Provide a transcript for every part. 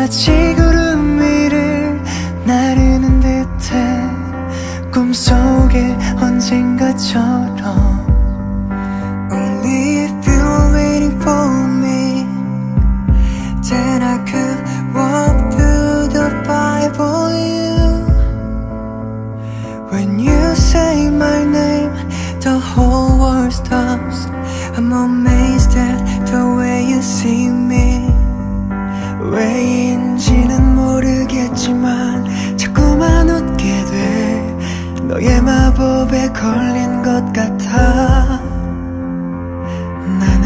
마치 구름 위를 나르는 듯해 꿈속에 언젠가처럼 Only if you're waiting for me, then I could walk through the fire for you. When you say my name, the whole world stops. I'm amazed at the way you see me. 왜인지는 모르겠지만 자꾸만 웃게 돼. 너의 마법에 걸린 것 같아. 나는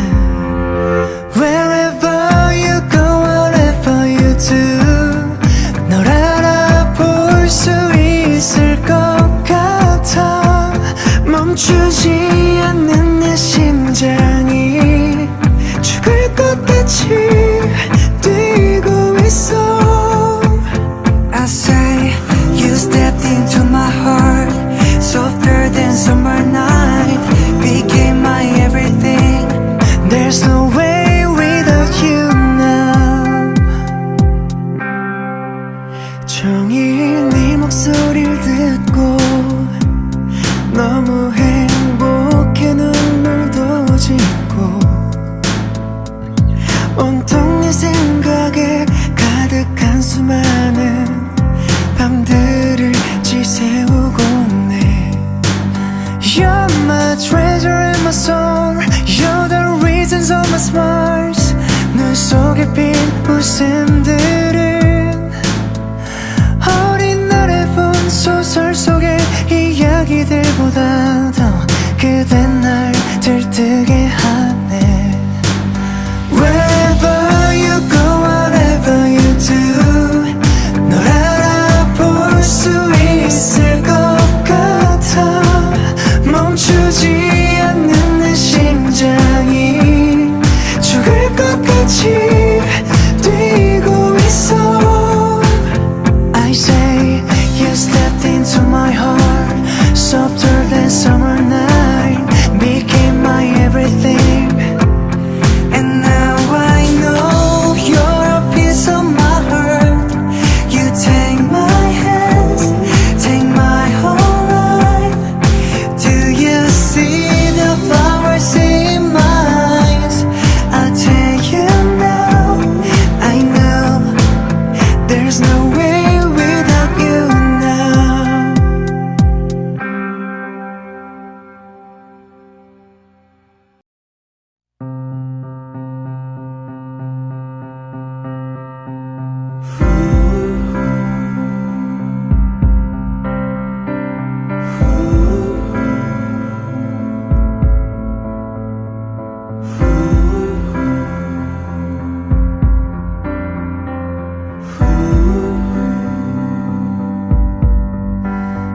Wherever you go, whatever you do, 널 알아볼 수 있을 것 같아. 멈추지 않는 내 심장이 죽을 것 같이 뛰고 있어. I say you stepped into my heart, softer than summer night, became my everything. There's no way without you now. 종일 네 목소리를 듣고 너무 행복해 눈물도 짓고 온통 네 생각에 가득한 수많은 밤들을 지새우고 있네. You're my treasure and my soul, you're the reasons of my smiles. 눈 속에 핀 웃음들은 어린 날에 본 소설 속의 이야기들보다 더 그대 날 들뜨게 하네. Wherever you go, whatever you do, 널 알아볼 수 있을 것 같아. 멈추지 않는 내 심장이 죽을 것 같이 뛰고 있어. I say you stepped into my heart, softer than summer night, became my everything. And now I know you're a piece of my heart. You take my hands, take my whole life. Do you see the flowers in my eyes? I'll tell you now, I know there's no way without you now.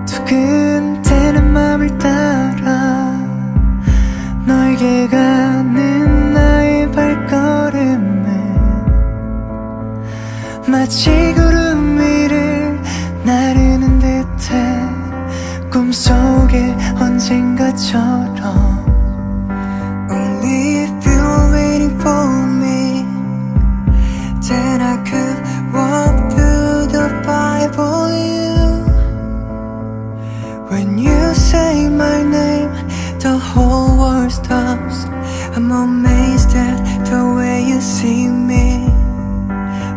두근대는 맘을 따라 너에게 가는 나의 발걸음은 마치 구름 위를 나르는 듯해 꿈속에 언젠가처럼 Only if you're waiting for me, then I could walk through the fire for you. When you say my name, the whole world stops. I'm amazed at the way you see me.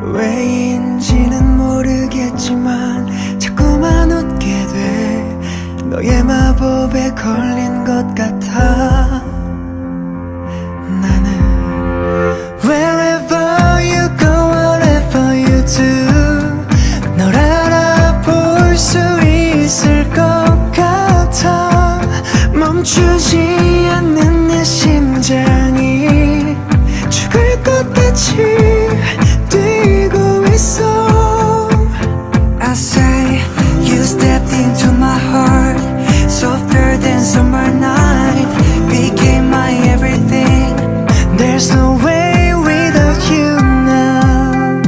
왜인지는 모르겠지만 자꾸만 웃게 돼. 너의 마법에 걸린 것 같아. 나는 Wherever you go, whatever you do, 널 알아볼 수 있을 것 같아. 멈추지 않는 내 심장이 죽을 것 같이 뛰고 있어. I say you stepped into my heart, softer than summer night, became my everything. There's no way without you now.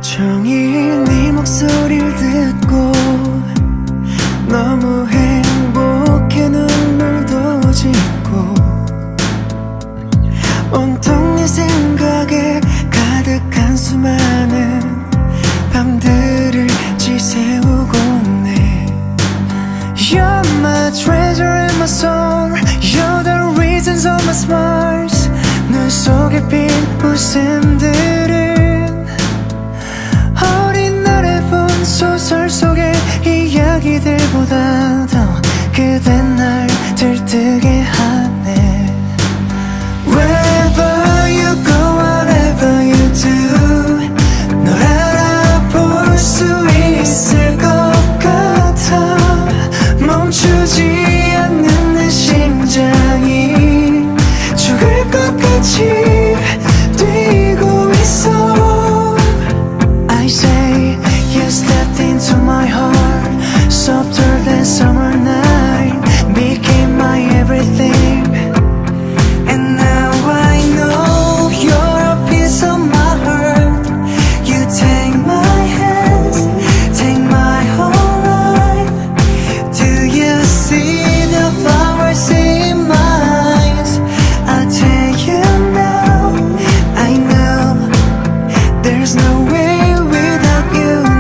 종일 네 목소리를 듣고 너무 행복 때보다 더 그대 날 들뜨게 하네. Wherever you go, whatever you do, 널 알아볼 수 있을 것 같아. 멈추지 않는 내 심장이 죽을 것 같이 뛰고 있어. I say you stepped into my heart, softer than summer night, became my everything. And now I know you're a piece of my heart. You take my hands, take my whole life. Do you see the flowers in my eyes? I'll tell you now, I know there's no way without you now.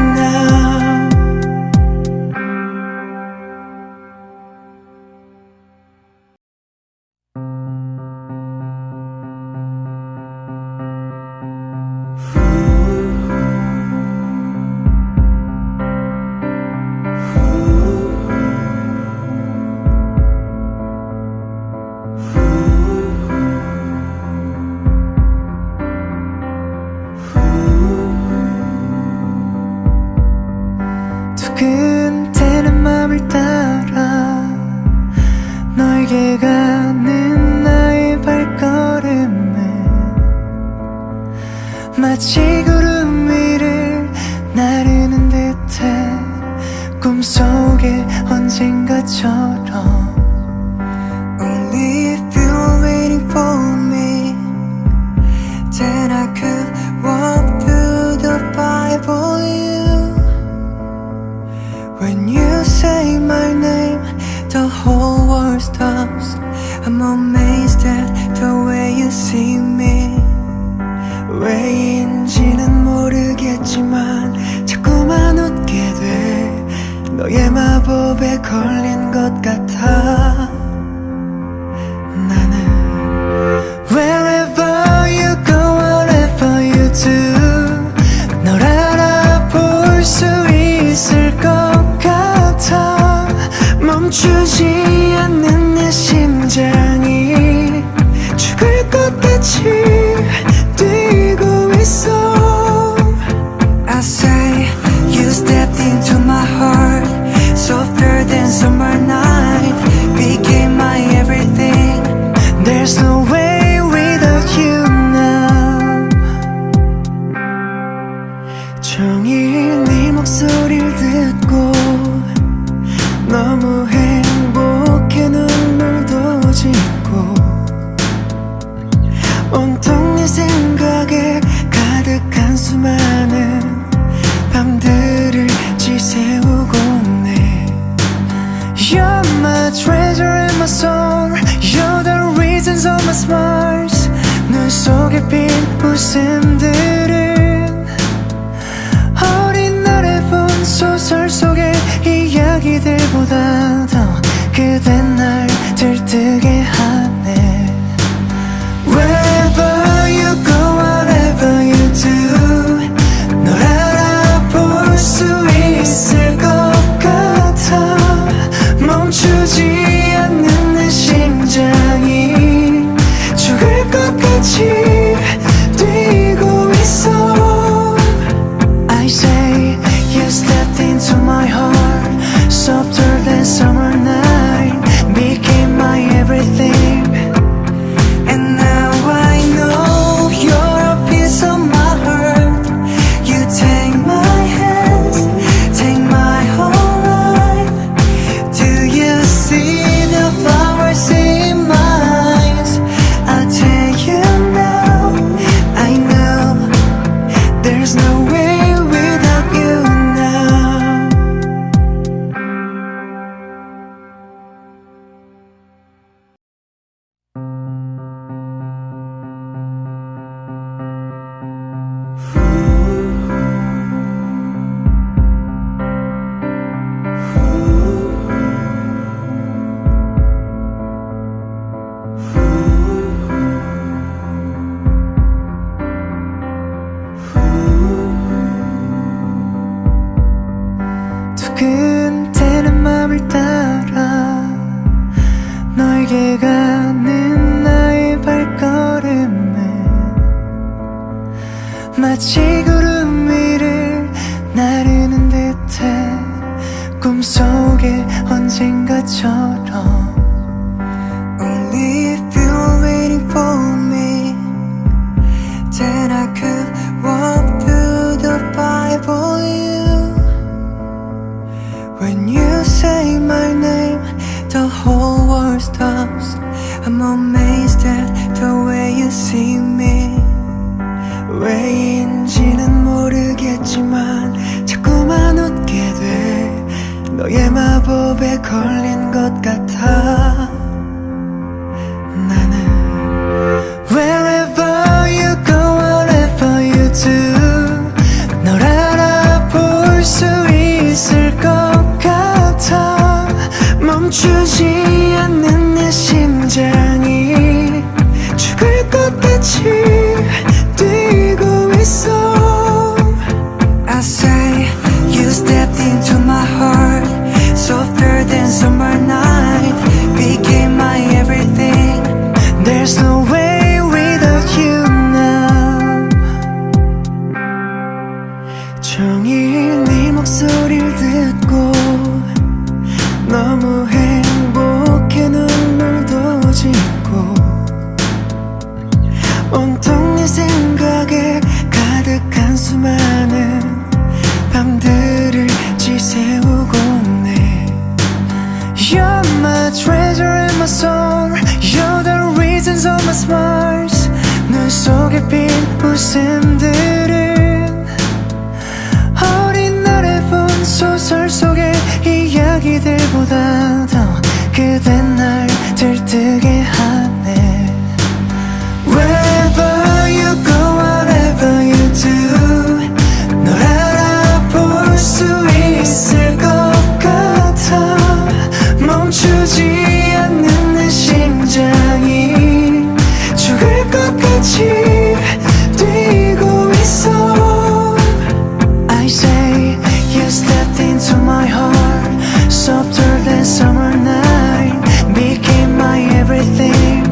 두근대는 맘을 따라 너에게 가는 나의 발걸음은 마치 구름 위를 나르는 듯해. 꿈속에 언젠가처럼. Only if you're waiting for me, then I could walk through the fire for you. When you say my name, the whole world stops. I'm amazed at the way you see me. 왜인지는 모르겠지만 자꾸만 웃게 돼. 너의 마법에 걸린 것 같아. 나는 Wherever you go, whatever you do, 널 알아볼 수 있을 것 같아. 멈추지 않는 내 심장이 죽을 것 같이 뛰고 있어. I say you stepped into my heart, softer than summer night, became my everything. There's no way without you now. 종일 네 목소리를 듣고 너무 행복해. 눈물도 짓고 온통 네 생각에 가득한 수많은 밤들을 지새우고 있네. You're my treasure and my soul, you're the reasons of my smiles. 눈 속에 핀 웃음들은 어린 날에 본 소설 속의 이야기들보다 더 그대 날 들뜨게 하네. Wherever you go, whatever you do, 널 알아볼 수 있을 것 같아. 멈추지 않는 내 심장이 죽을 것 같이 뛰고 가는 나의 발걸음은 마치 구름 위를 나르는 듯해 꿈속에 언젠가처럼 Only if you're waiting for me, then I could walk through the fire for you. When you say my name, the whole world stops. I'm amazed at the way you see me. 왜인지는 모르겠지만 자꾸만 웃게 돼. 너의 마법에 걸린 것 같아. 나는 Wherever you go, whatever you do, 널 알아볼 수 있을 것 같아. 멈추지 않는 내 심장이 죽을 것 같이 뛰고 있어. I say you stepped into my heart, softer than summer night, became my everything. There's no way without you now. 종일 네 목소리를 듣고 너무 행복해 눈물도 짓고 온통 네 생각에 가득한 수많은 밤들을 지새우고 있네. You're my treasure and my soul. You're the reasons of my smiles. 눈 속에 핀 웃음들은 어린 날에 본 소설 속의 이야기들보다 더 그댄 날 들뜨게 하네. Wherever you go, whatever you do, 널 알아볼 수 있을 것 같아. 멈추지 않는 내 심장이 죽을 것 같이 뛰고 있어. I say you stepped into my heart, softer than summer night, became my everything.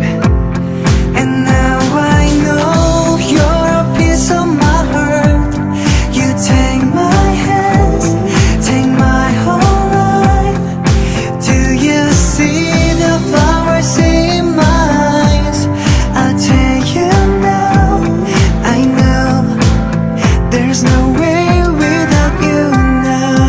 And now I know you're a piece of my heart. You take my hands, take my whole life. Do you see the flowers in my eyes? I'll tell you now, I know there's no way without you now.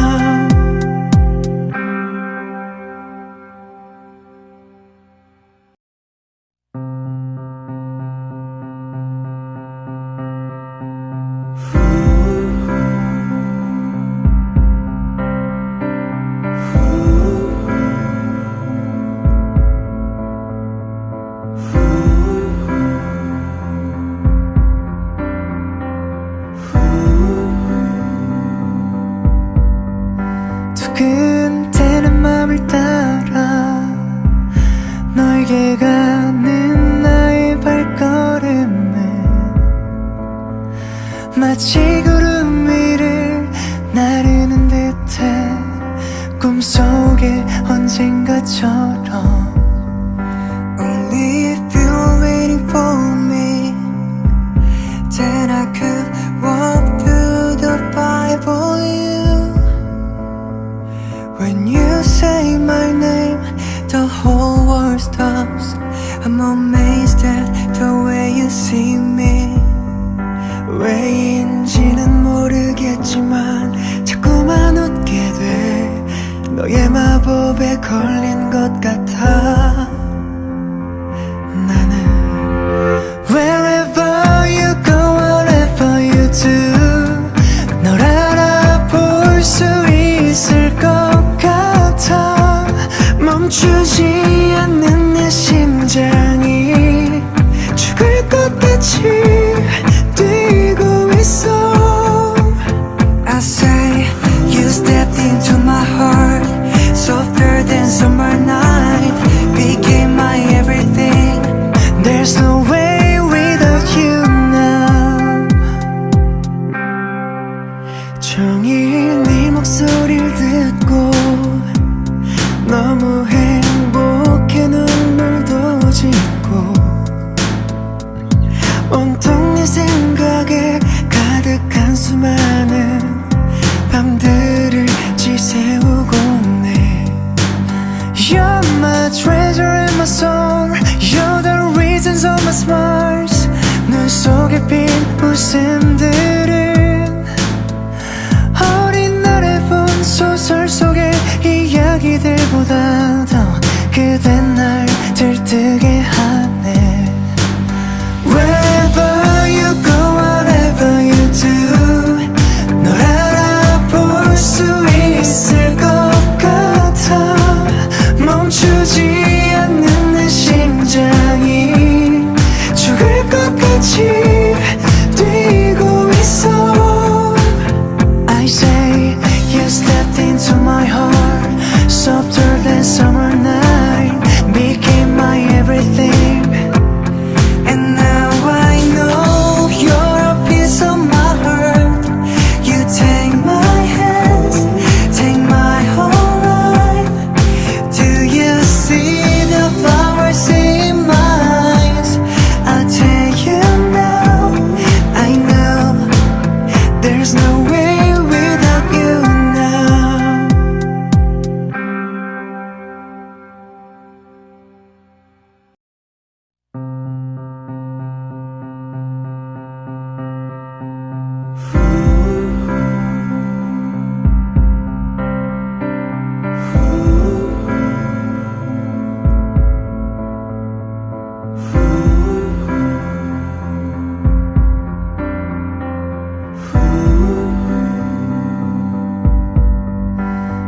두근대는 맘을 따라 너에게 가는 나의 발걸음은 마치 구름 위를 나르는 듯해 꿈속에 언젠가처럼 Only if you're waiting for me, then I could walk through the fire for you. When you say my name, the whole world stops. I'm amazed at the way you see me. 왜인지는 모르겠지만 자꾸만 웃게 돼. 너의 마법에 걸린 것 같아. 나는 Wherever you go, whatever you do, 널 알아볼 수 있을 것 같아. 멈추지 않는 내 심장이 죽을 것 같이 뛰고 있어. I say you stepped into my heart, softer than summer night, became my everything. There's no way without you now. 종일 네 목소리를 듣고 너무 행복해 눈물도 짓고 온통 네 생각에 가득한 수많은 밤들을 지새우고 있네. You're my treasure and my soul. You're the reasons of my smiles. 눈 속에 핀 웃음들은 어린 날에 본 소설 속의 이야기들보다 더 그대 날 들뜨게 하네. Wherever you go, whatever you do, 널 알아볼 수 있을 것 같아. 멈추지 않는 내 심장이 죽을 것 같이 뛰고 있어. I say you stepped into my heart, softer than summer night, became my everything. And now I know you're a piece of my heart. You take my hands, take my whole life. Do you see the flowers in my eyes? I'll tell you now, I know there's no way without you now.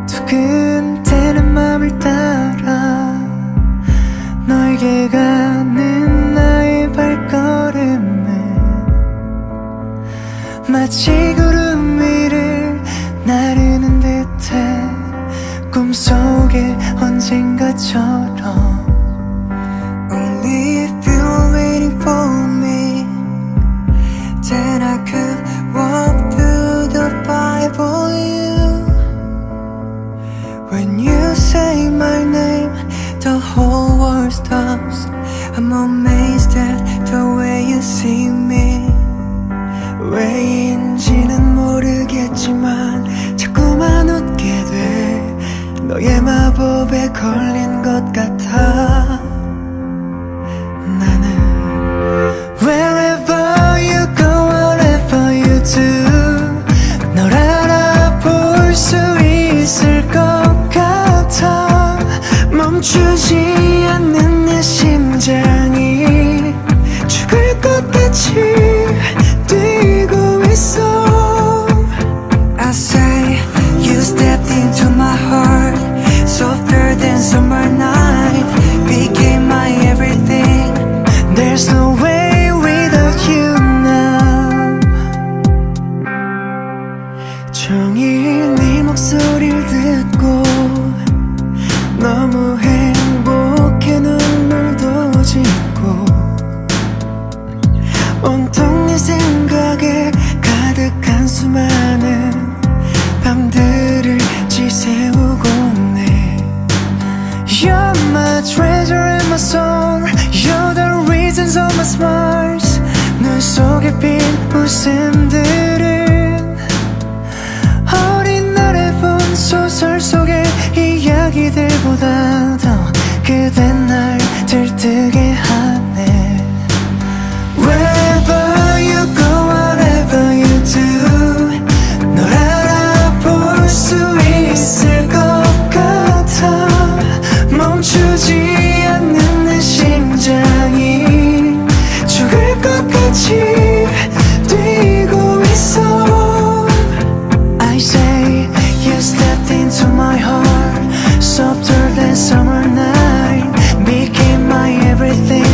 두근대는 맘을 따라 너에게 가는 나의 발걸음은 마치 구름 위를 나르는 듯해. 꿈속에 언젠가처럼. Only if you're waiting for me, then I could walk through the fire for you. When you say my name, the whole world stops. I'm amazed at the way you see me. 왜인지는 모르겠지만 자꾸만 웃게 돼. 너의 마법에 걸린 것 같아. 나는 Wherever you go, whatever you do, 널 알아볼 수 있을 것 같아. 멈추지 않는 내 심장이 죽을 것 같이 뛰고 있어. I say you stepped into my heart, softer than summer night, became my everything. There's no way without you now. 종일 네 목소리를 듣고 너무 행복해 눈물도 짓고 온통 네 생각에 가득한 수많은 밤들을 지새우고 있네. You're my treasure and my soul. You're the reasons of my smiles. 눈 속에 핀 웃음들은 어린 날에 본 소설 속의 이야기들보다 더 그대 날 들뜨게 하네. Wherever you go, whatever you do, 널 알아볼 수 있을 것 같아. 멈추지 않는 내 심장이 죽을 것 같이 뛰고 있어. I say you stepped into my heart, softer than summer night, became my everything.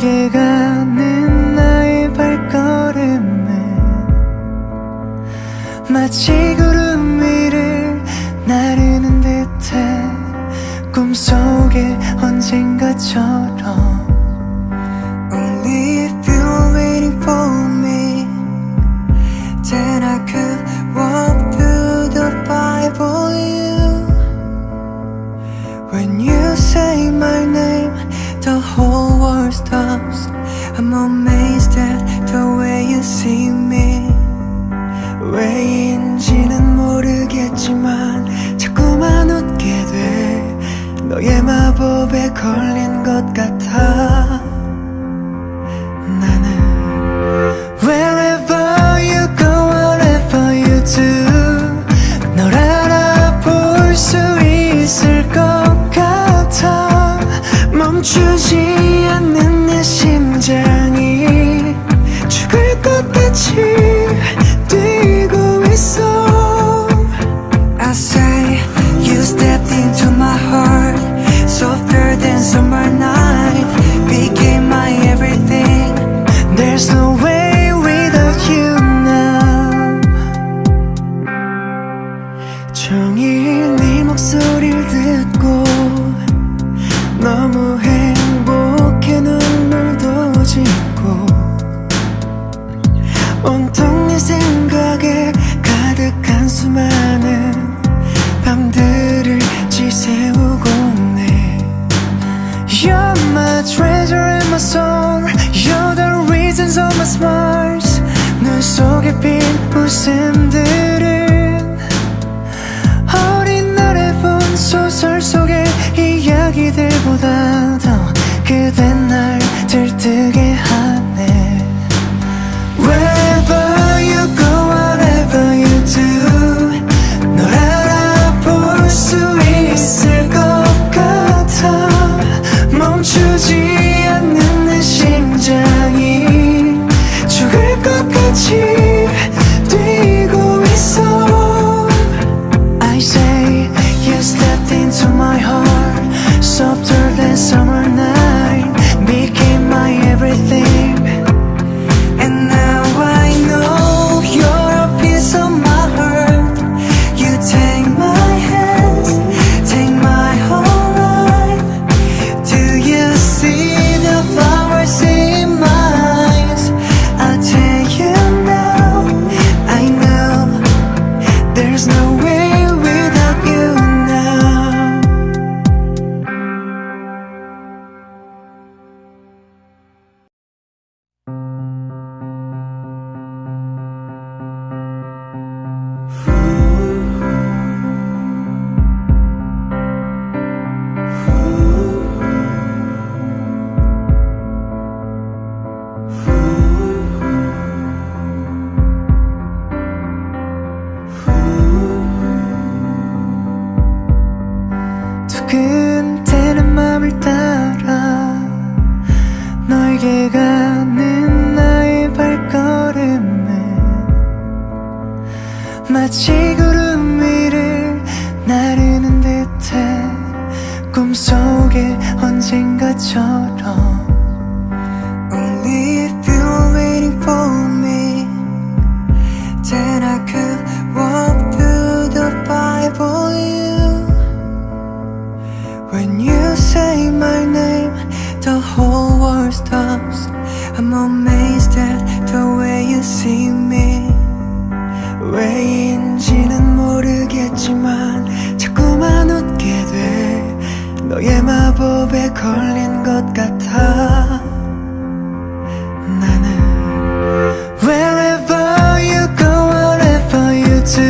너에게 가는 나의 발걸음은 마치 구름 위를 나르는 듯해 꿈속에 언젠가처럼 Only if you're waiting for me, then I could walk through the fire for you. When you say my name, the whole world stops. I'm amazed at the way you see me. 왜인지는 모르겠지만 자꾸만 웃게 돼. 너의 마법에 걸린 것 같아. 나는 Wherever you go, whatever you do 널 알아볼 수 있을 것 같아. 멈추지 않는 내 심장이 죽을 것 같이 뛰고 있어. I say you stepped into my heart, softer than summer night, became my everything. There's no way without you now. 종일 네 목소리를 듣고 너무 행복해 눈물도 짓고 온통 네 생각에 가득한 수많은 밤들을 지새우고 있네. You're my treasure and my soul. You're the reasons of my smiles. 눈 속에 핀 웃음들은 어린 날에 본 소설 속의 이야기들보다 더 그대 날 들뜨게 하네. Wherever you go, whatever you do 널 알아볼 수 있을 것 같아. 멈추지 않는 내 심장이 죽을 것 같이 뛰고 있어. I say you stepped into my heart, softer than summer night, became my everything. And now I know you're a piece of my heart. You take my hands, take my whole life. Do you see the flowers in my eyes? I'll tell you now, I know there's no way without you now. 두근대는 맘을 따라 너에게 가는 나의 발걸음은 마치 구름 위를 나르는 듯해 꿈속에 언젠가처럼 Only if you're waiting for me, then I could walk through the fire for you. When you say my name, the whole world stops. I'm amazed at the way you see me. 왜인지는 모르겠지만 자꾸만 웃게 돼. 너의 마법에 걸린 것 같아. 나는 Wherever you go, whatever you do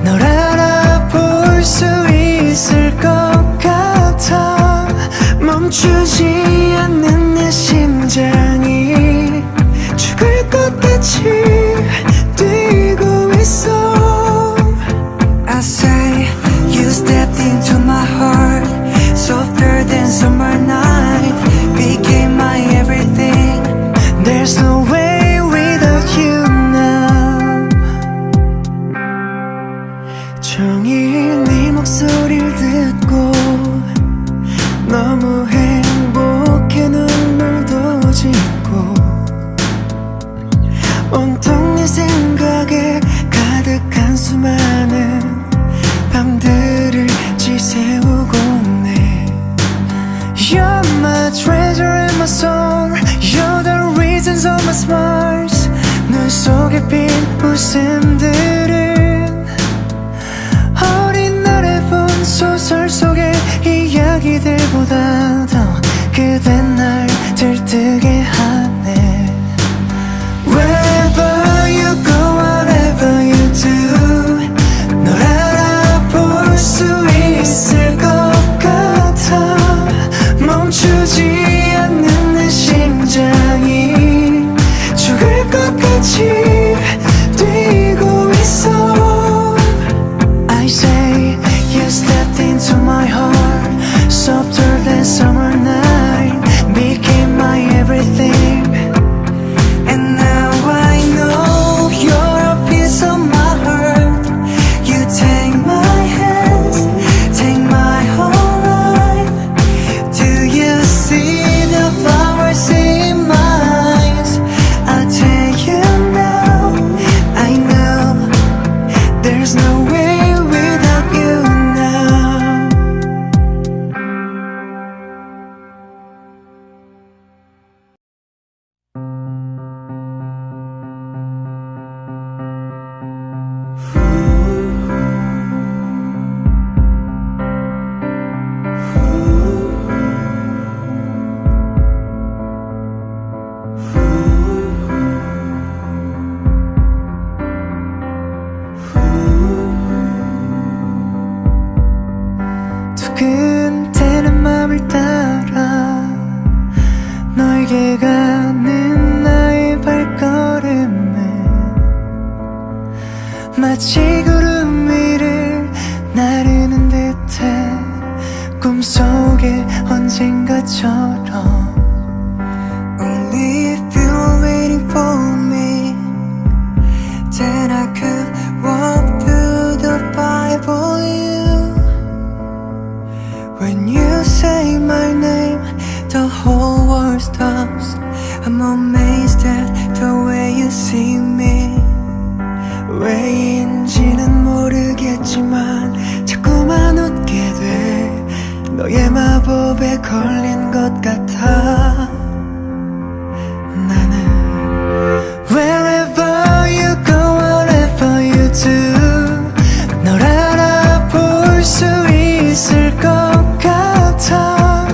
널 알아볼 수 있을 것 같아. 멈추지 않는 내 심장이 죽을 것 같이 뛰고 있어. I say you stepped into my heart, softer than summer night, became my everything. There's no way without you now. 종일 네 목소리를 듣고 너무 행복해 온통 네 생각에 가득한 수많은 밤들을 지새우고 있네. You're my treasure and my soul. You're the reasons of my smiles. 눈 속에 핀 웃음들은 어린 날에 본 소설 속의 이야기들보다 더 그대 날 들뜨게 하네. Wherever you go, whatever you do, 널 알아볼 수 있을 것 같아. 멈추지 않는 내 심장이 죽을 것 같이 뛰고 있어. I say you stepped into my heart, softer than summer night, became my everything. And now I know you're a piece of my heart. You take my hands, take my whole life. Do you see the flowers in my eyes? I'll tell you now, I know there's no way without you now. 두근대는 맘을 따라 너에게 가는 나의 발걸음은 마치 구름 위를 나르는 듯해. 꿈속에 언젠가처럼. Only if you're waiting for me, then I could walk through the fire for you. When you say my name, the whole world stops. I'm amazed at the way you see me. 왜인지는 모르겠지만 자꾸만 웃게 돼. 너의 마법에 걸린 것 같아. 나는 Wherever you go, whatever you do, 널 알아볼 수 있을 것 같아.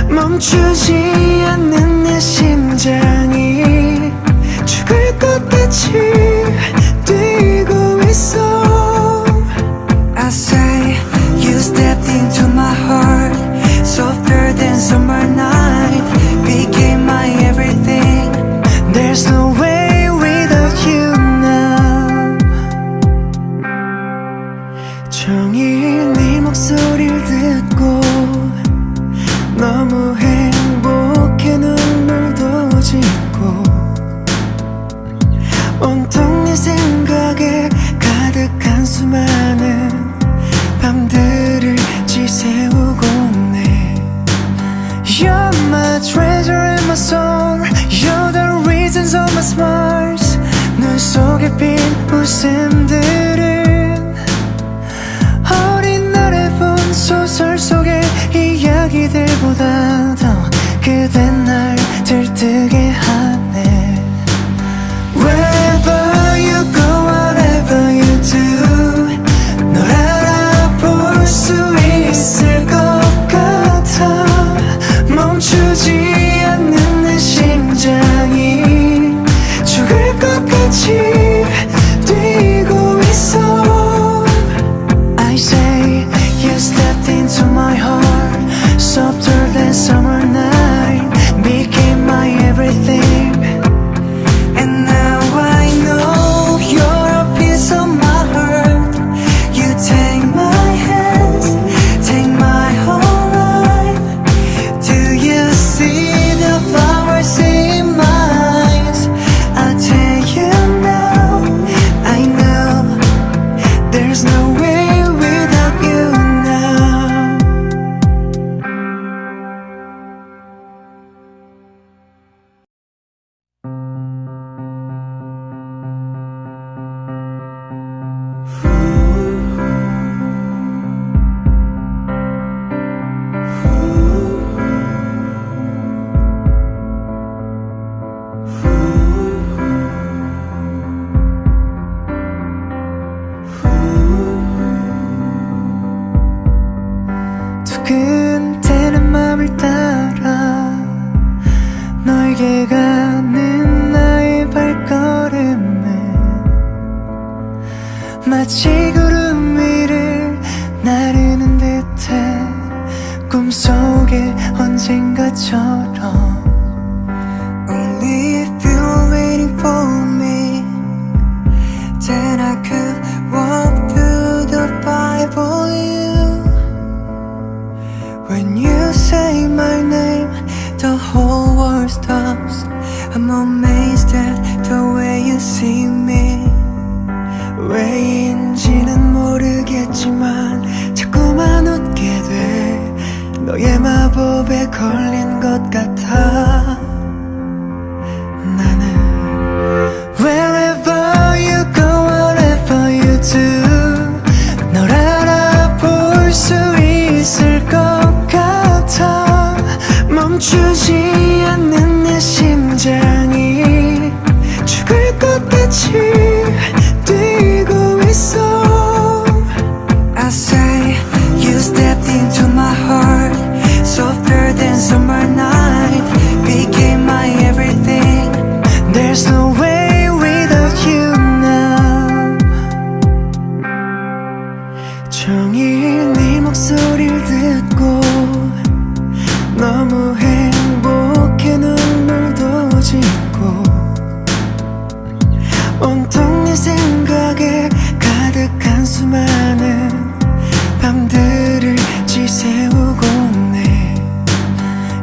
멈추지 않는 내 심장이 죽을 것 같이 뛰고 있어. I say you stepped into my heart, softer than summer night, became my everything. There's no way without you now. 종일 네 목소리를 듣고 너무 행복해. 눈물도 짓고 온통 네 생각에 가득한 수많은 밤들을 지새우고 있네. You're my treasure and my soul. You're the reasons of my smiles. 눈 속에 핀 웃음들은 어린 날에 본 소설 속의 이야기들보다 더 그대 날 들뜨게 하네. Wherever you go, whatever you do, 널 알아볼 수 있을 것 같아. 멈추지 않는 내 심장이 죽을 것 같이 뛰고 있어. I say you stepped into my heart, softer than summer night, became my everything. 가는 나의 발걸음은 마치 구름 위를 나르는 듯해 꿈속에 언젠가처럼 Only if you're waiting for me, then I could walk through the fire for you. When you say my name, the whole world stops. I'm amazed at the way you see me. 왜인지는 모르겠지만 자꾸만 웃게 돼. 너의 마법에 걸린 것 같아. 나는 Wherever you go, whatever you do, 널 알아볼 수 있을 것 같아. 멈추지 않는 내 심장이 죽을 것 같이 뛰고 있어. I say you stepped into my heart, softer than summer night, became my everything. There's no way without you now. 종일 네 목소리를 듣고 너무 행복해 눈물도 짓고 온통 네 생각에 가득한 수많은 밤들을 지새우고 있네.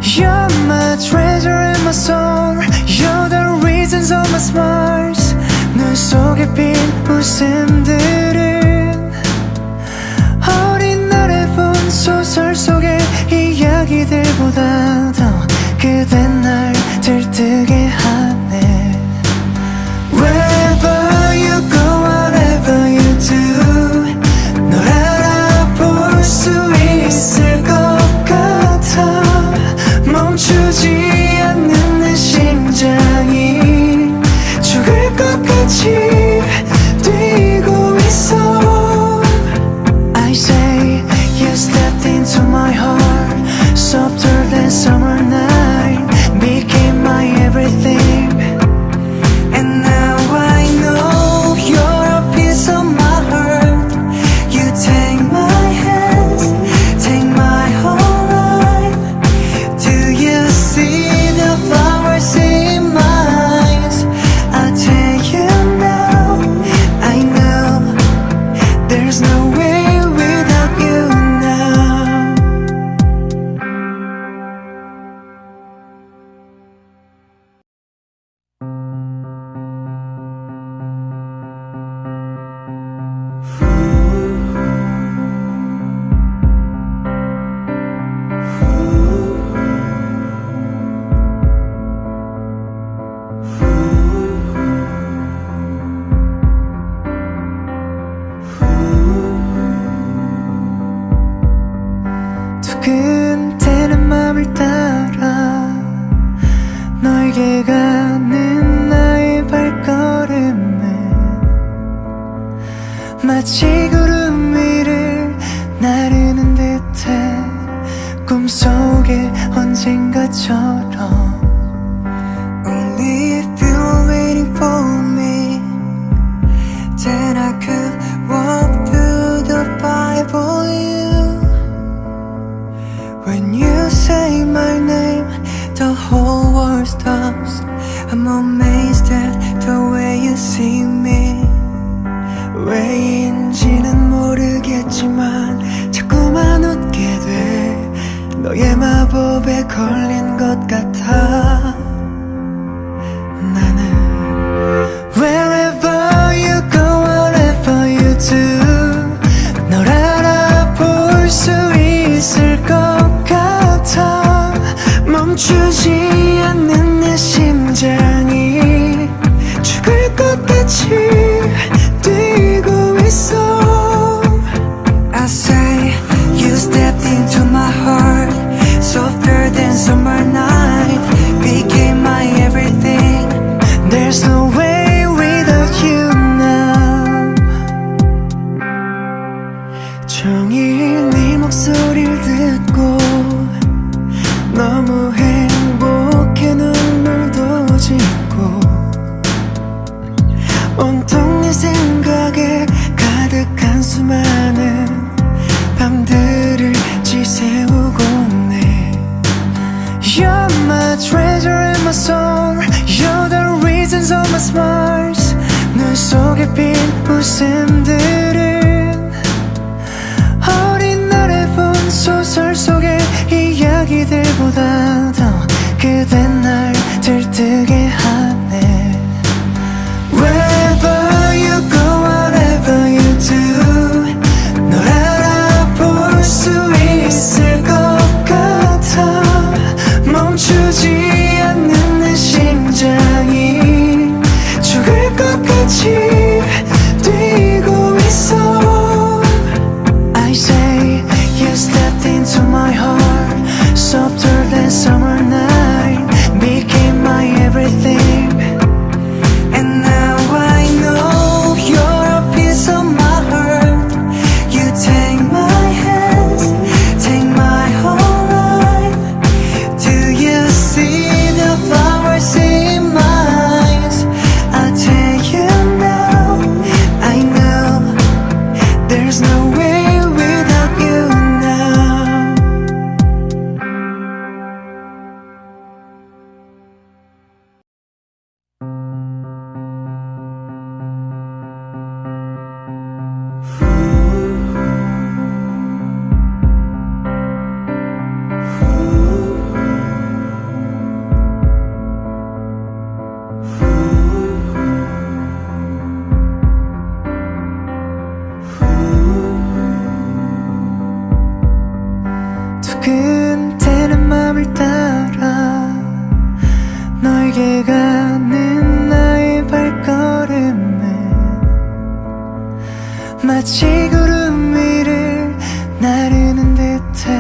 You're my treasure and my soul. You're the reasons of my smiles. 눈 속에 핀 웃음들은 어린 날에 본 소설 속의 이야기들보다 더 그대 날 들뜨게 하네. Wherever you go, whatever you do, 널 알아볼 수 있을 것 같아. 멈추지 않는 내 심장이 죽을 것 같이 뛰고 있어. I say you stepped into my heart, softer than summer night, became my everything. And now I know you're a piece of my heart. You take my hands, take my whole life. Do you see the flowers in my eyes? I'll tell you now, I know there's no way without you now. 두근대는 맘을 따라 너에게 가는 나의 발걸음은 마치 구름 위를 나르는 듯해 꿈속에 언젠가처럼 Only if you're waiting for me, then I could walk through the fire for you. When you say my name, the whole world stops. I'm amazed at the way you see me. 왜인지는 모르겠지만 자꾸만 웃게 돼. 너의 마법에 걸린 것 같아. 나는 Wherever you go, whatever you do, 널 알아볼 수 있을 것 같아. 멈추지 않는 내 심장이 죽을 것 같이 뛰고 있어. I say you stepped into my heart, softer than summer night, became my everything. There's no way without you now. 종일 네 목소리를 듣고 너무 행복해 짓고 온통 네 생각에 가득한 수많은 밤들을 지새우고 있네. You're my treasure and my soul. You're the reasons of my smiles. 눈 속에 핀 웃음들은 어린 날에 본 소설 속의 이야기들보다 더 그대 날 들뜨게 하네. Wherever you go, whatever you do, 널 알아볼 수 있을 것 같아. 멈추지 않는 내 심장이 죽을 것 같이 뛰고 있어. I say you stepped into my heart, softer than summer night, became my everything. And now I know you're a piece of my heart. You take my hands, take my whole life. Do you see the flowers in my eyes? I'll tell you now, I know there's no way without you now. 두근대는 맘을 따라 너에게 가는 나의 발걸음은 마치 구름 위를 나르는 듯해.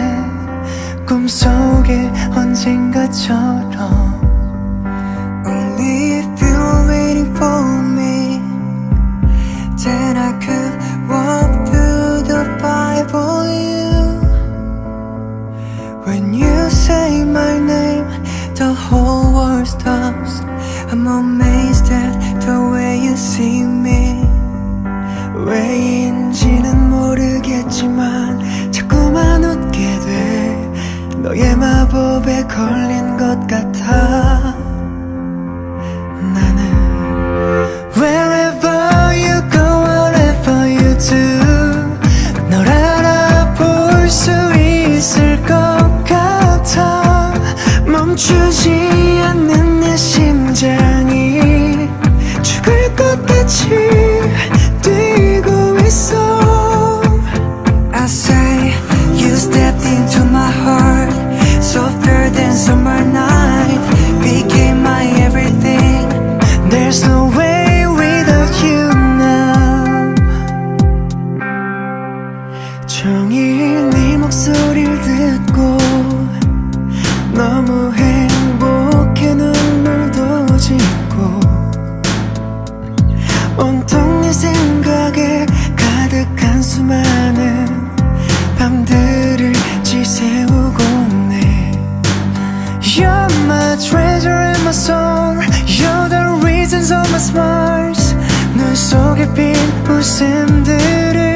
꿈속에 언젠가처럼. Only if you're waiting for me, then I could walk through the fire for you. When you say my name, the whole world stops. I'm amazed at the way you see me. 왜인지는 모르겠지만 자꾸만 웃게 돼. 너의 마법에 걸린 것 같아. 나는 Wherever you go, whatever you do, 널 알아볼 수 있을 것 같아. 멈추지 않는 내 심장이 죽을 것 같이 뛰고 있어. I say you stepped into my heart, softer than summer night, became my everything. There's no way without you now. 종일 네 목소리를 듣고 너무 행복해 눈물도 짓고 온통 네 생각에 가득한 수많은 밤들을 지새우고 있네. You're my treasure and my soul. You're the reasons of my smiles. 눈 속에 핀 웃음들은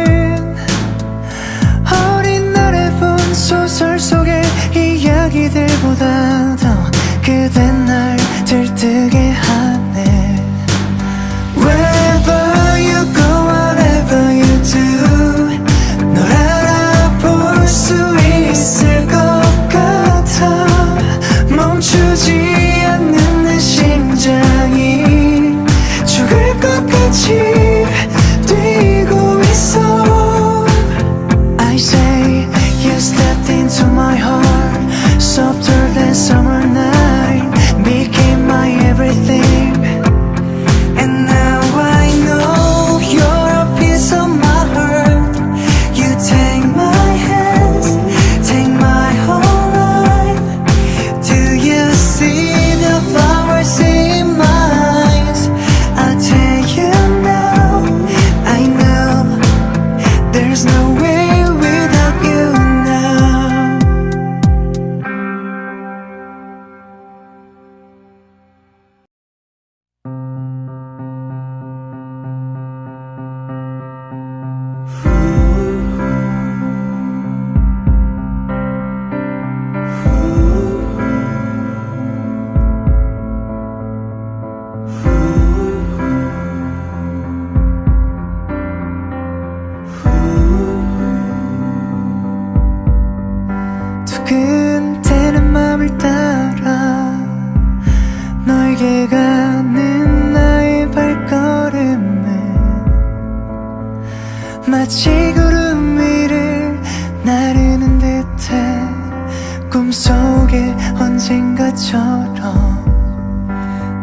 어린 날에 본 소설 속의 이야기들보다 더 그대 날 들뜨게 하네. Wherever you go, whatever you do, 널 알아볼 수 있을 것 같아. 멈추지 않는 내 심장이 죽을 것 같이 뛰고 있어. I say you stepped into my heart, softer than summer night, became my everything. 너에게 가는 나의 발걸음은 마치 구름 위를 나르는 듯해 꿈속에 언젠가처럼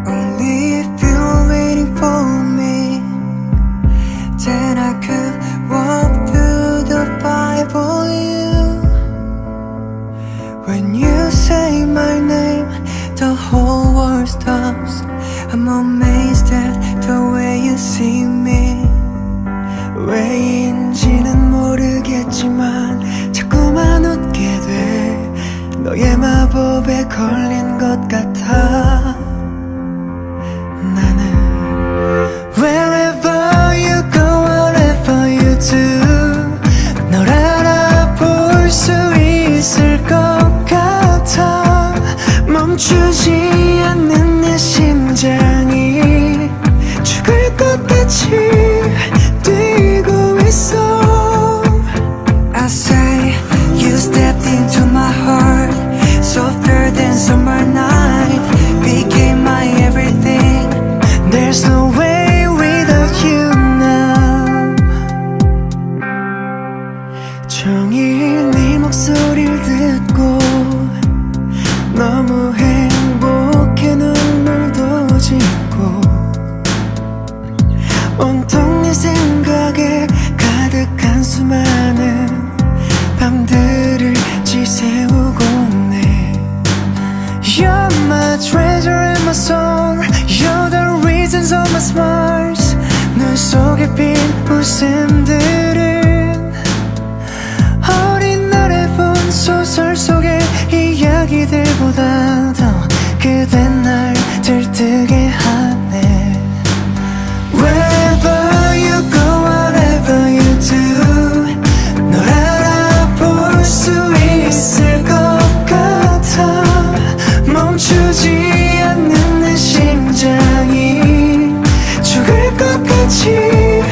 Only if you're waiting for me, then I could walk through the fire for you. When you say my name, the whole world stops. I'm amazed at the way you see me. 왜인지는 모르겠지만 자꾸만 웃게 돼. 너의 마법에 걸린 것 같아. 나는 Wherever you go, whatever you do, 널 알아볼 수 있을 것 같아. 멈추지 않는 내 심장이 죽을 것 같이 뛰고 있어. I say you stepped into my heart, softer than summer night, became my everything. There's no way without you now. 종일 네 목소리를 듣고 너무 행복해 눈물도 짓고 온통 네 생각에 가득한 수많은 밤들을 지새우고 네. You're my treasure and my soul, you're the reasons of my smiles. 눈 속에 핀 웃음들은 어린 날에 본 소설 속의 이야기들보다 더 그대 날 들뜨게 하네. Wherever you go, whatever you do, 널 알아볼 수 있을 것 같아. 멈추지 않는 내 심장이 죽을 것 같이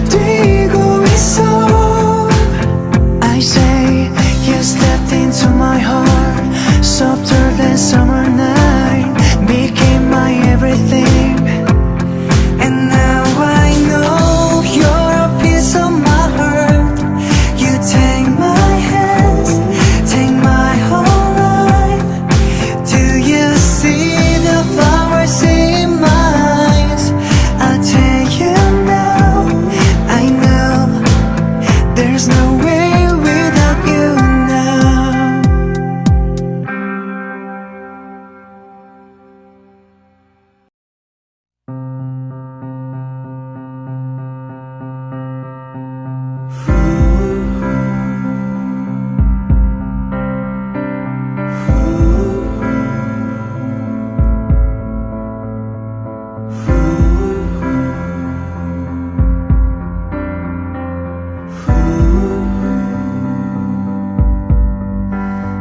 뛰고 있어. I say you stepped into my heart, softer than summer night, became my everything. And now I know you're a piece of my heart. You take my hands, take my whole life. Do you see the flowers in my eyes? I'll tell you now, I know there's no way without you now.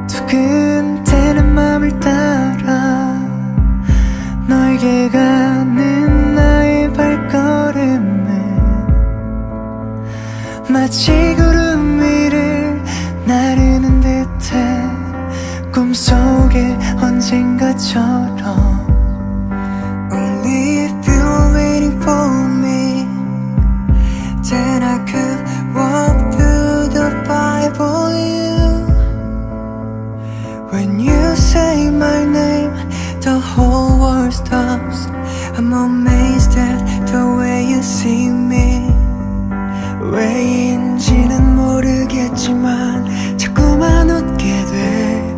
두근대는 맘을 따라 너에게 가는 나의 발걸음은 마치 구름 위를 나르는 듯해 꿈속에 언젠가처럼 Only if you're waiting for me, then I could walk through the fire for you. When you say my name, the whole world stops. I'm amazed at the way you see me. 왜인지는 모르겠지만 자꾸만 웃게 돼.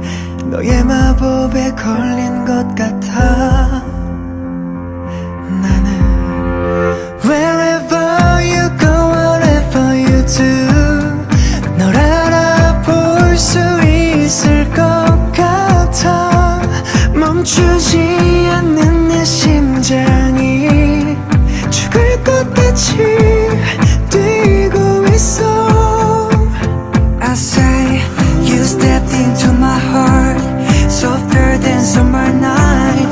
너의 마법에 걸린 것 같아. 나는 Wherever you go, whatever you do, 널 알아볼 수 있을 것 같아. 멈추지 않는 내 심장이 죽을 것 같이 뛰고 있어. I say you stepped into my heart, softer than summer night,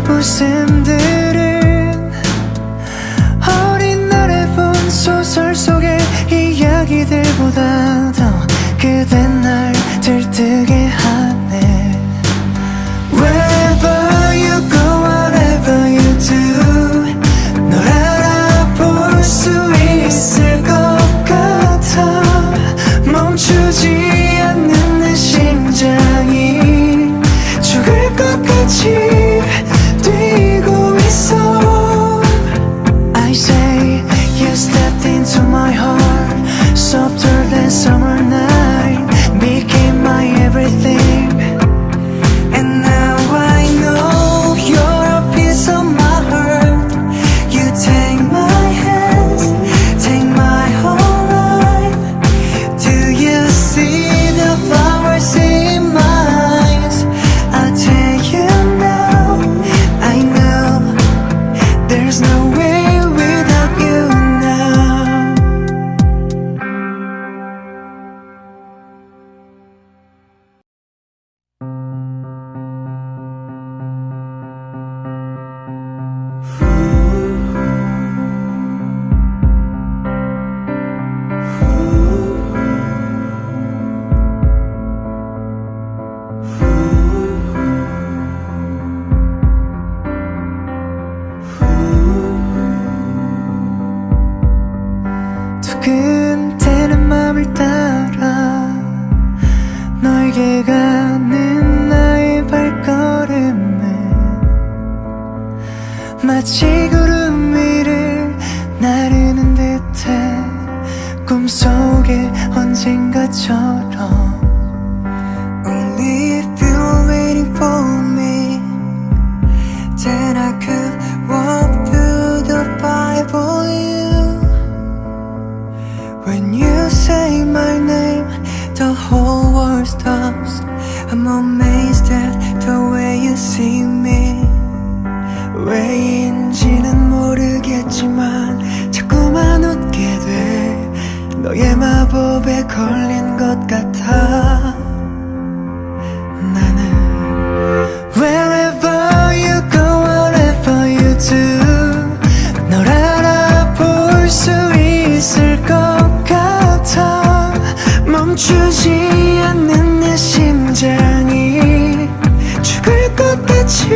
웃음들은 어린 날에 본 소설 속의 이야기들보다 더 그댄 날 들뜨게 하네. Wherever you go, whatever you do, 널 알아볼 수 있을 것 같아. 멈추지 않는 내 심장이 죽을 것 같이 뛰고 있어. I say you stepped into my heart, softer than summer night, became my everything. And now I know you're a piece of my heart. You take my hands, take my whole life. Do you see the flowers in my eyes? I'll tell you now, I know there's no way without you now. 두근대는 맘을 따라 너에게 가는 나의 발걸음은 마치 구름 위를 나르는 듯해. 꿈속에 언젠가처럼. Only if you're waiting for me, then I could walk through the fire for you. When you say my name, the whole world stops. I'm amazed at the way you see me. 왜인지는 모르겠지만 자꾸만 웃게 돼. 너의 마법에 걸린 것 같아. 나는 Wherever you go, whatever you do, 널 알아볼 수 있을 것 같아. 멈추지 않는 내 심장이 죽을 것 같이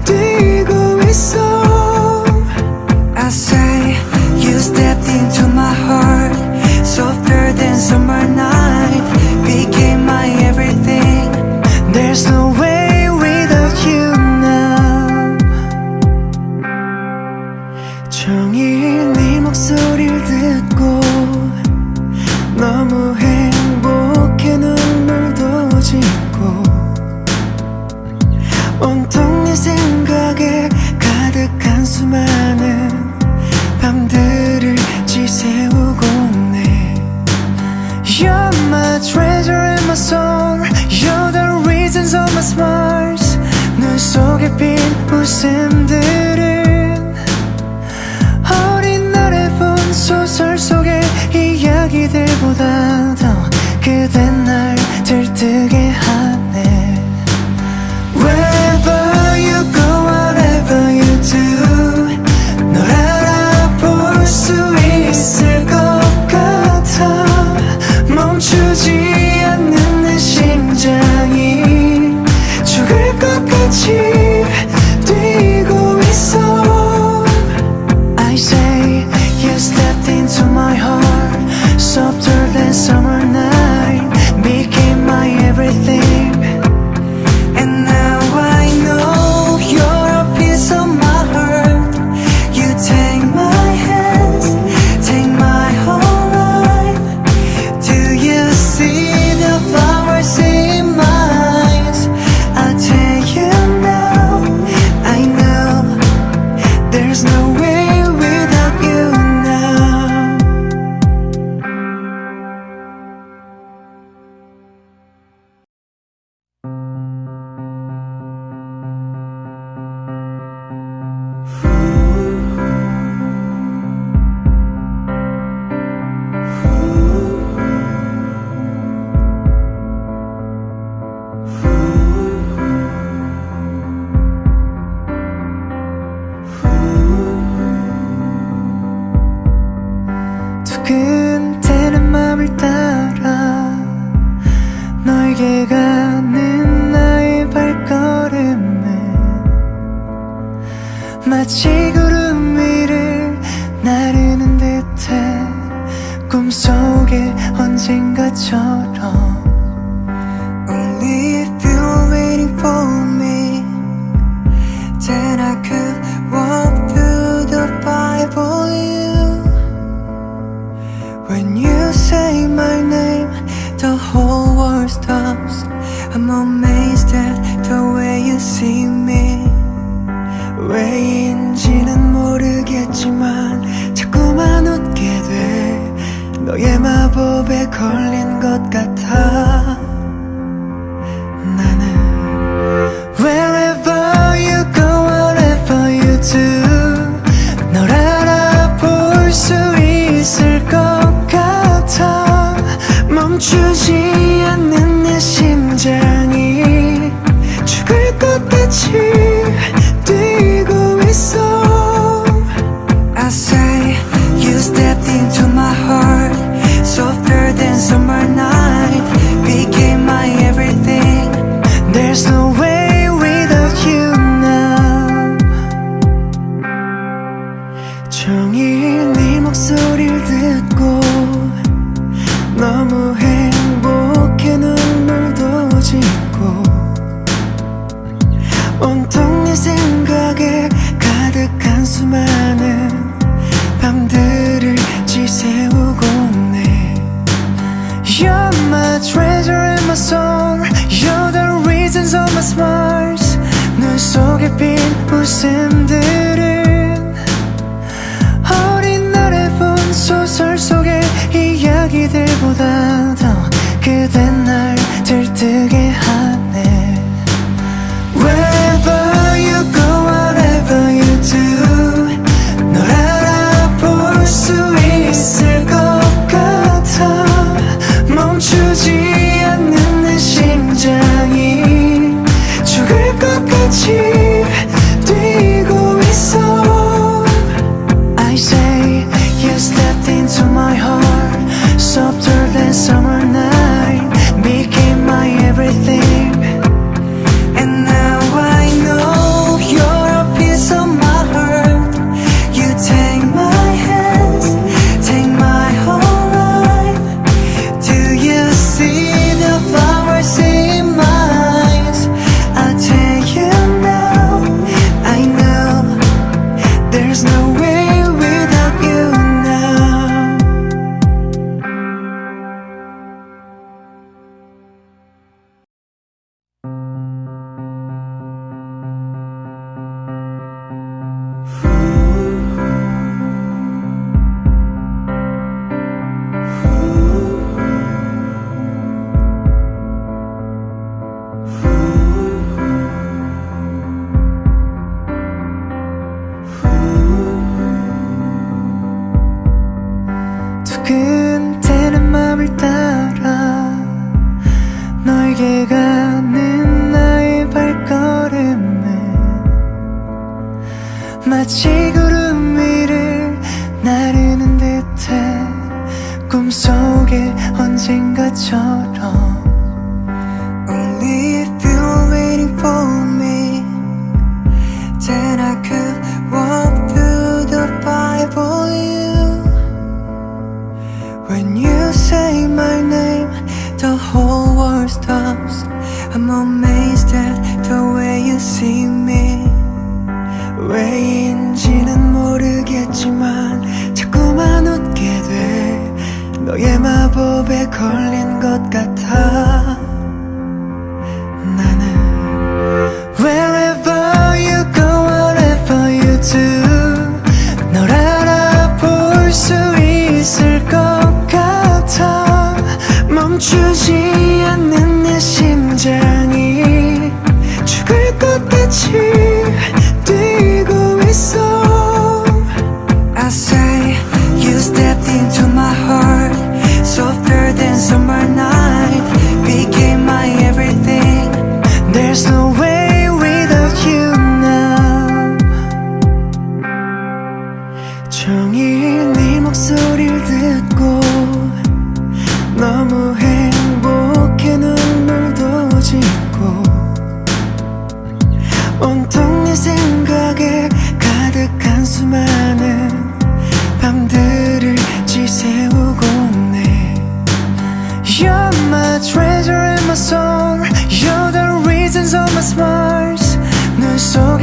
뛰고 있어. I say you stepped into my heart, softer than summer night, became my everything. There's no way without you now. 종일 네 목소리를 듣고 너무 행복해 눈물도 짓고 온통 네 생각에 가득한 수많은 밤들을 지새우고 있네. You're my treasure and my soul, you're the reasons of my smiles. 눈 속에 핀 웃음들은 어린 날에 본 소설 속의 이야기들보다 더 그댄 날 들뜨게 하네. Wherever you go, whatever you do, 널 알아볼 수 있을 것 같아. 멈추지 않는 내 심장이 죽을 것 같이 뛰고 있어. I say you stepped into my heart, softer than summer night, 가는 나의 발걸음은 마치 구름 위를 나르는 듯해 꿈속에 언젠가처럼 Only if you're waiting for me, then I could walk through the fire for you. When you say my name, the whole world stops. I'm amazed at the way you see me. 왜인지는 모르겠지만 자꾸만 웃게 돼. 너의 마법에 걸린 것 같아. 나는 Wherever you go, whatever you do, 널 알아볼 수 있을 것 같아. 멈추지 않는 내 심장이 죽을 것 같이 뛰고 있어. I say you stepped into my heart, softer than summer night, became my everything. There's no way without you now. 종일 네 목소리를 듣고 너무 행복해 눈물도 짓고 온통 네 생각에 가득한 수많은 밤들을 지새우고 있네. You're my treasure and my soul, you're the reasons of my smiles. 눈 속에 핀 웃음들은 어린 날에 본 소설 속의 이야기들보다 더 그대 날 들뜨게 하네. Wherever you go, whatever you do, 널 알아볼 수 있을 것 같아. 멈추지 않는 내 심장이 죽을 것 같이 뛰고 있어. I say you stepped into my heart, softer than summer night, became my everything. And now I know you're a piece of my heart. You take my hands, take my whole life. Do you see the flowers in my eyes? I'll tell you now, I know there's no way without you now. 두근대는 맘을 따라 너에게 가는 나의 발걸음은 마치 구름 위를 나르는 듯해 꿈속에 언젠가처럼 Only if you're waiting for me, then I could walk through the fire for you. When you say my name, the whole world stops. I'm amazed at the way you see me. 왜인지는 모르겠지만 자꾸만 웃게 돼. 너의 마법에 걸린 것 같아. 나는 Wherever you go, whatever you do, 널 알아볼 수 있을 것 같아. 멈추지 않는 내 심장이 죽을 것 같이 뛰고 있어. I say you stepped into my heart, softer than summer night,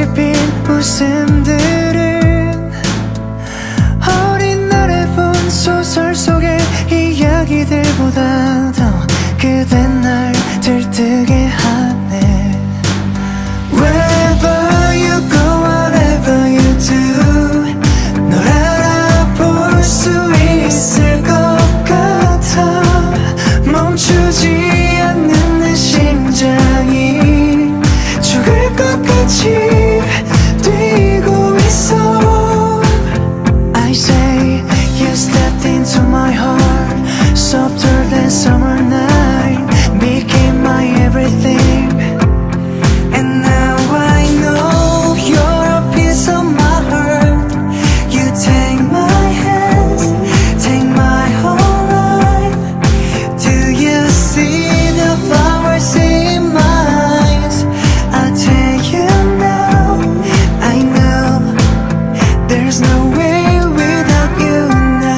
속에 핀 웃음들은 어린 날에 본 소설 속의 이야기들보다 더 그댄 날 들뜨게 하네. Wherever you go, whatever you do, 널 알아볼 수 있을 것 같아. 멈추지 않는 내 심장이 죽을 것 같이 뛰고 있어. I say you stepped into my heart, softer than summer night, became my everything. And now I know you're a piece of my heart. You take my hands, take my whole life. Do you see the flowers in my eyes? I'll tell you now, I know there's no way without you now.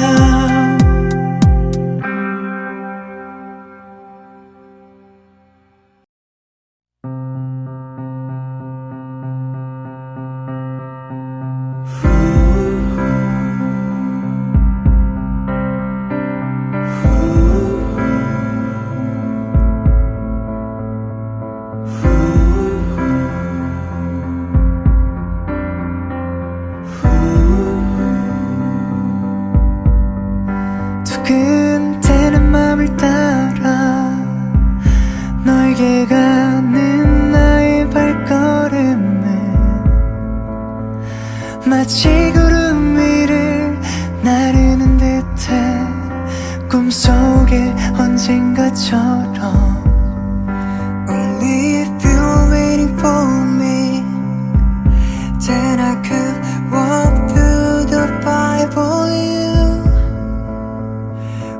두근대는 맘을 따라 너에게 가는 나의 발걸음은 마치 구름 위를 나르는 듯해. 꿈속에 언젠가처럼. Only if you're waiting for me, then I could walk through the fire for you.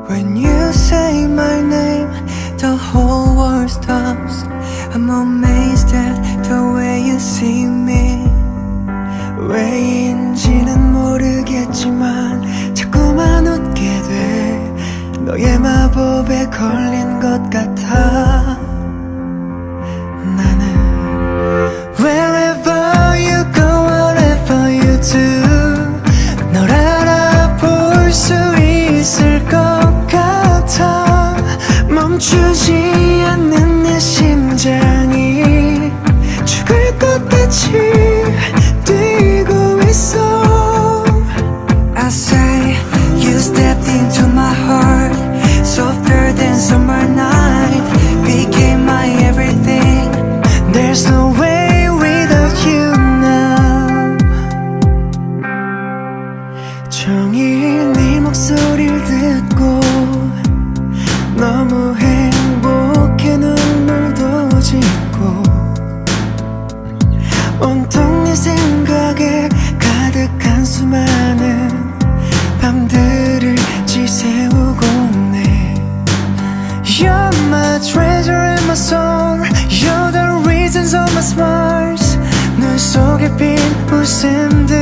When you say my name, the whole world stops. I'm amazed at the way you see me. 왜인지는 모르겠지만 자꾸만 웃게 돼. 너의 마법에 걸린 것 같아. 나는 Wherever you go, whatever you do, 널 알아볼 수 있을 것 같아. 멈추지 않는 내 심장이 죽을 것 같이 뛰고 있어. I say you stepped into my heart, softer than summer night, became my everything. There's no way without you now. 종일 네 목소리를 듣고 너무 행복해. 눈물도 짓고 온통 네 생각에 가득한 수많은 밤들을 지새우고 있네. You're my treasure and my soul, you're the reasons of my smiles. 눈 속에 핀 웃음들